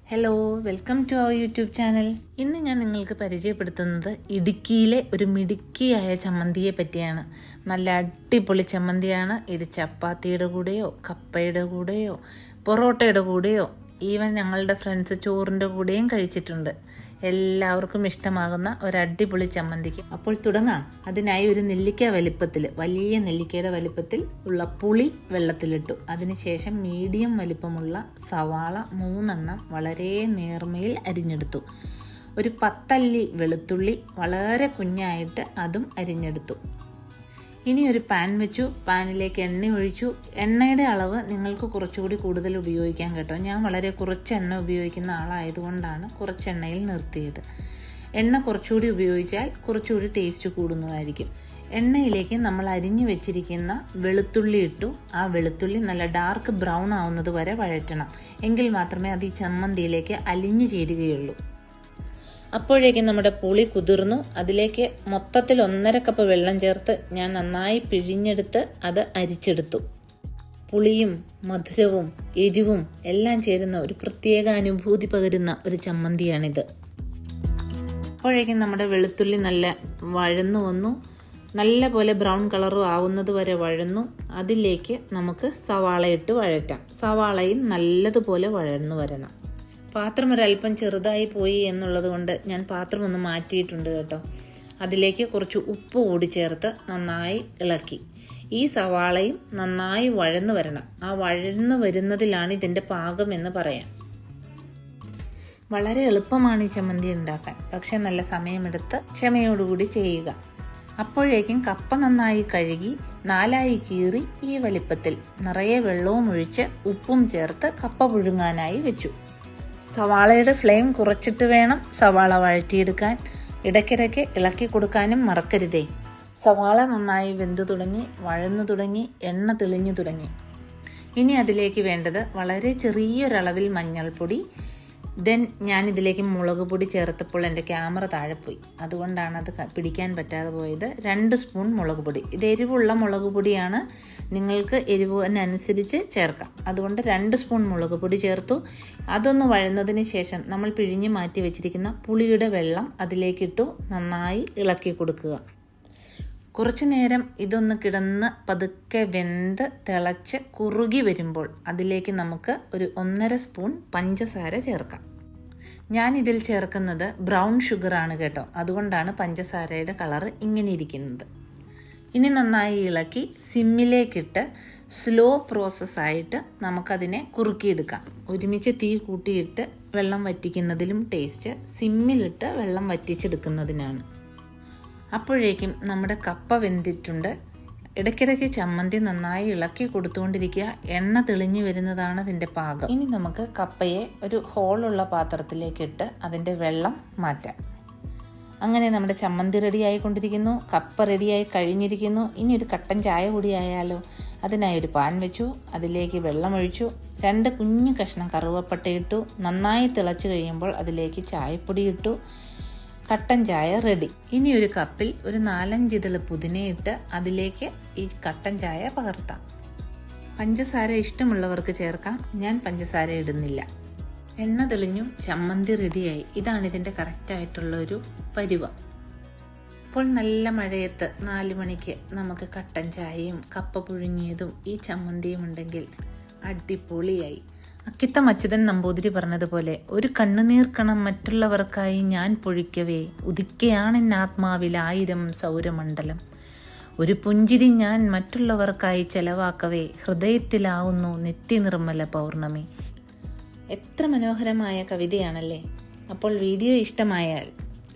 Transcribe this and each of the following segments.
Hello, welcome to our YouTube channel. ഇന്ന് ഞാൻ നിങ്ങൾക്ക് പരിചയപ്പെടുത്തുന്നത് ഇടുക്കിയിലെ ഒരു മിടുക്കിയായ ചമ്മന്തിയെ പറ്റിയാണ്. നല്ല അടിപൊളി ചമ്മന്തിയാണ്. ഇത് ചപ്പാത്തിയുടെ കൂടെയോ കപ്പയുടെ കൂടെയോ പൊറോട്ടയുടെ കൂടെയോ ഈവൻ ഞങ്ങളുടെ ഫ്രണ്ട്സ് ചോറിൻ്റെ കൂടെയും കഴിച്ചിട്ടുണ്ട്. എല്ലാവർക്കും ഇഷ്ടമാകുന്ന ഒരു അടിപൊളി ചമ്മന്തിക്ക് അപ്പോൾ തുടങ്ങാം. അതിനായി ഒരു നെല്ലിക്ക വലിപ്പത്തിൽ, വലിയ നെല്ലിക്കയുടെ വലിപ്പത്തിൽ ഉള്ള പുളി വെള്ളത്തിലിട്ടു. അതിനുശേഷം മീഡിയം വലിപ്പമുള്ള സവാള 3 വളരെ നേർമയിൽ അരിഞ്ഞെടുത്തു. ഒരു 10 അല്ലി വെളുത്തുള്ളി വളരെ കുഞ്ഞായിട്ട് അതും അരിഞ്ഞെടുത്തു. ഇനി ഒരു പാൻ വെച്ചു. പാനിലേക്ക് എണ്ണ ഒഴിച്ചു. എണ്ണയുടെ അളവ് നിങ്ങൾക്ക് കുറച്ചുകൂടി കൂടുതൽ ഉപയോഗിക്കാം കേട്ടോ. ഞാൻ വളരെ കുറച്ച് എണ്ണ ഉപയോഗിക്കുന്ന ആളായതുകൊണ്ടാണ് കുറച്ച് എണ്ണയിൽ നിർത്തിയത്. എണ്ണ കുറച്ചുകൂടി ഉപയോഗിച്ചാൽ കുറച്ചുകൂടി ടേസ്റ്റ് കൂടുന്നതായിരിക്കും. എണ്ണയിലേക്ക് നമ്മൾ അരിഞ്ഞു വെച്ചിരിക്കുന്ന വെളുത്തുള്ളി ഇട്ടു. ആ വെളുത്തുള്ളി നല്ല ഡാർക്ക് ബ്രൗൺ ആവുന്നത് വരെ വഴറ്റണം. എങ്കിൽ മാത്രമേ അത് ഈ ചമ്മന്തിയിലേക്ക് അലിഞ്ഞു ചേരുകയുള്ളൂ. അപ്പോഴേക്കും നമ്മുടെ പുളി കുതിർന്നു. അതിലേക്ക് മൊത്തത്തിൽ 1.5 കപ്പ് വെള്ളം ചേർത്ത് ഞാൻ നന്നായി പിഴിഞ്ഞെടുത്ത് അത് അരിച്ചെടുത്തു. പുളിയും മധുരവും എരിവും എല്ലാം ചേരുന്ന ഒരു പ്രത്യേക അനുഭൂതി പകരുന്ന ഒരു ചമ്മന്തിയാണിത്. അപ്പോഴേക്കും നമ്മുടെ വെളുത്തുള്ളി നല്ല വഴന്നു വന്നു. നല്ല പോലെ ബ്രൗൺ കളറും ആവുന്നത് വരെ വഴന്നു. അതിലേക്ക് നമുക്ക് സവാള ഇട്ട് വഴറ്റാം. സവാളയും നല്ലതുപോലെ വഴന്നു വരണം. പാത്രം ഒരല്പം ചെറുതായി പോയി എന്നുള്ളത് കൊണ്ട് ഞാൻ പാത്രം ഒന്ന് മാറ്റിയിട്ടുണ്ട് കേട്ടോ. അതിലേക്ക് കുറച്ച് ഉപ്പ് കൂടി ചേർത്ത് നന്നായി ഇളക്കി. ഈ സവാളയും നന്നായി വഴന്നു വരണം. ആ വഴന്നു വരുന്നതിലാണ് ഇതിൻ്റെ പാകം എന്ന് പറയാം. വളരെ എളുപ്പമാണ് ഈ ചമ്മന്തി ഉണ്ടാക്കാൻ. പക്ഷെ നല്ല സമയമെടുത്ത് ക്ഷമയോടുകൂടി ചെയ്യുക. അപ്പോഴേക്കും കപ്പ നന്നായി കഴുകി 4 കീറി ഈ വലിപ്പത്തിൽ നിറയെ വെള്ളവും ഒഴിച്ച് ഉപ്പും ചേർത്ത് കപ്പ പുഴുങ്ങാനായി വെച്ചു. സവാളയുടെ ഫ്ലെയിം കുറച്ചിട്ട് വേണം സവാള വഴറ്റിയെടുക്കാൻ. ഇടയ്ക്കിടയ്ക്ക് ഇളക്കി കൊടുക്കാനും മറക്കരുതേ. സവാള നന്നായി വെന്തു തുടങ്ങി, വഴന്നു തുടങ്ങി, എണ്ണ തെളിഞ്ഞു തുടങ്ങി. ഇനി അതിലേക്ക് വേണ്ടത് വളരെ ചെറിയൊരളവിൽ മഞ്ഞൾപ്പൊടി. ദെൻ ഞാൻ ഇതിലേക്ക് മുളക് പൊടി ചേർത്തപ്പോൾ എൻ്റെ ക്യാമറ താഴെ പോയി. അതുകൊണ്ടാണ് അത് പിടിക്കാൻ പറ്റാതെ പോയത്. 2 സ്പൂൺ മുളക് പൊടി. ഇത് എരിവുള്ള മുളക് പൊടിയാണ്. നിങ്ങൾക്ക് എരിവിനനുസരിച്ച് ചേർക്കാം. അതുകൊണ്ട് 2 സ്പൂൺ മുളക് പൊടി ചേർത്തു. അതൊന്ന് വഴന്നതിന് ശേഷം നമ്മൾ പിഴിഞ്ഞ് മാറ്റി വെച്ചിരിക്കുന്ന പുളിയുടെ വെള്ളം അതിലേക്കിട്ടു നന്നായി ഇളക്കി കൊടുക്കുക. കുറച്ചു നേരം ഇതൊന്ന് കിടന്ന് പതുക്കെ വെന്ത് തിളച്ച് കുറുകി വരുമ്പോൾ അതിലേക്ക് നമുക്ക് ഒരു 1.5 സ്പൂൺ പഞ്ചസാര ചേർക്കാം. ഞാൻ ഇതിൽ ചേർക്കുന്നത് ബ്രൗൺ ഷുഗറാണ് കേട്ടോ. അതുകൊണ്ടാണ് പഞ്ചസാരയുടെ കളറ് ഇങ്ങനെ ഇരിക്കുന്നത്. ഇനി നന്നായി ഇളക്കി സിമ്മിലേക്കിട്ട് സ്ലോ പ്രോസസ്സായിട്ട് നമുക്കതിനെ കുറുക്കിയെടുക്കാം. ഒരുമിച്ച് തീ കൂട്ടിയിട്ട് വെള്ളം വറ്റിക്കുന്നതിലും ടേസ്റ്റ് സിമ്മിലിട്ട് വെള്ളം വറ്റിച്ചെടുക്കുന്നതിനാണ്. അപ്പോഴേക്കും നമ്മുടെ കപ്പ വെന്തിട്ടുണ്ട്. ഇടയ്ക്കിടയ്ക്ക് ചമ്മന്തി നന്നായി ഇളക്കി കൊടുത്തുകൊണ്ടിരിക്കുക. എണ്ണ തെളിഞ്ഞു വരുന്നതാണ് അതിൻ്റെ പാകം. ഇനി നമുക്ക് കപ്പയെ ഒരു ഹോളുള്ള പാത്രത്തിലേക്കിട്ട് അതിൻ്റെ വെള്ളം മാറ്റാം. അങ്ങനെ നമ്മുടെ ചമ്മന്തി റെഡിയായിക്കൊണ്ടിരിക്കുന്നു. കപ്പ റെഡിയായി കഴിഞ്ഞിരിക്കുന്നു. ഇനി ഒരു കട്ടൻ ചായ കൂടി ആയാലോ. അതിനായി ഒരു പാൻ വെച്ചു. അതിലേക്ക് വെള്ളമൊഴിച്ചു. 2 കുഞ്ഞു കഷ്ണം കറുവപ്പട്ട ഇട്ടു. നന്നായി തിളച്ച് കഴിയുമ്പോൾ അതിലേക്ക് ചായപ്പൊടി ഇട്ടു. കട്ടൻ ചായ റെഡി. ഇനി ഒരു കപ്പിൽ ഒരു 4-5 ഇതള് പുതിനയിട്ട് അതിലേക്ക് ഈ കട്ടൻ ചായ പകർത്താം. പഞ്ചസാര ഇഷ്ടമുള്ളവർക്ക് ചേർക്കാം. ഞാൻ പഞ്ചസാര ഇടുന്നില്ല. എണ്ണ തെളിഞ്ഞു, ചമ്മന്തി റെഡിയായി. ഇതാണ് ഇതിൻ്റെ കറക്റ്റായിട്ടുള്ള ഒരു പരുവം. ഇപ്പോൾ നല്ല മഴയത്ത് 4 മണിക്ക് നമുക്ക് കട്ടൻ ചായയും കപ്പ പുഴുങ്ങിയതും ഈ ചമ്മന്തിയും ഉണ്ടെങ്കിൽ അടിപൊളിയായി. അക്കിത്തം അച്യുതൻ നമ്പൂതിരി പറഞ്ഞതുപോലെ, ഒരു കണ്ണുനീർക്കണം മറ്റുള്ളവർക്കായി ഞാൻ പൊഴിക്കവേ ഉദിക്കയാണെന്നാത്മാവിൽ 1000 സൗരമണ്ഡലം. ഒരു പുഞ്ചിരി ഞാൻ മറ്റുള്ളവർക്കായി ചെലവാക്കവേ ഹൃദയത്തിലാവുന്നു നിത്യനിർമ്മല പൗർണമി. എത്ര മനോഹരമായ കവിതയാണല്ലേ. അപ്പോൾ വീഡിയോ ഇഷ്ടമായാൽ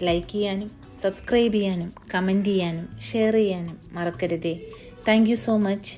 ലൈക്ക് ചെയ്യാനും സബ്സ്ക്രൈബ് ചെയ്യാനും കമൻറ്റ് ചെയ്യാനും ഷെയർ ചെയ്യാനും മറക്കരുതേ. Thank you so much.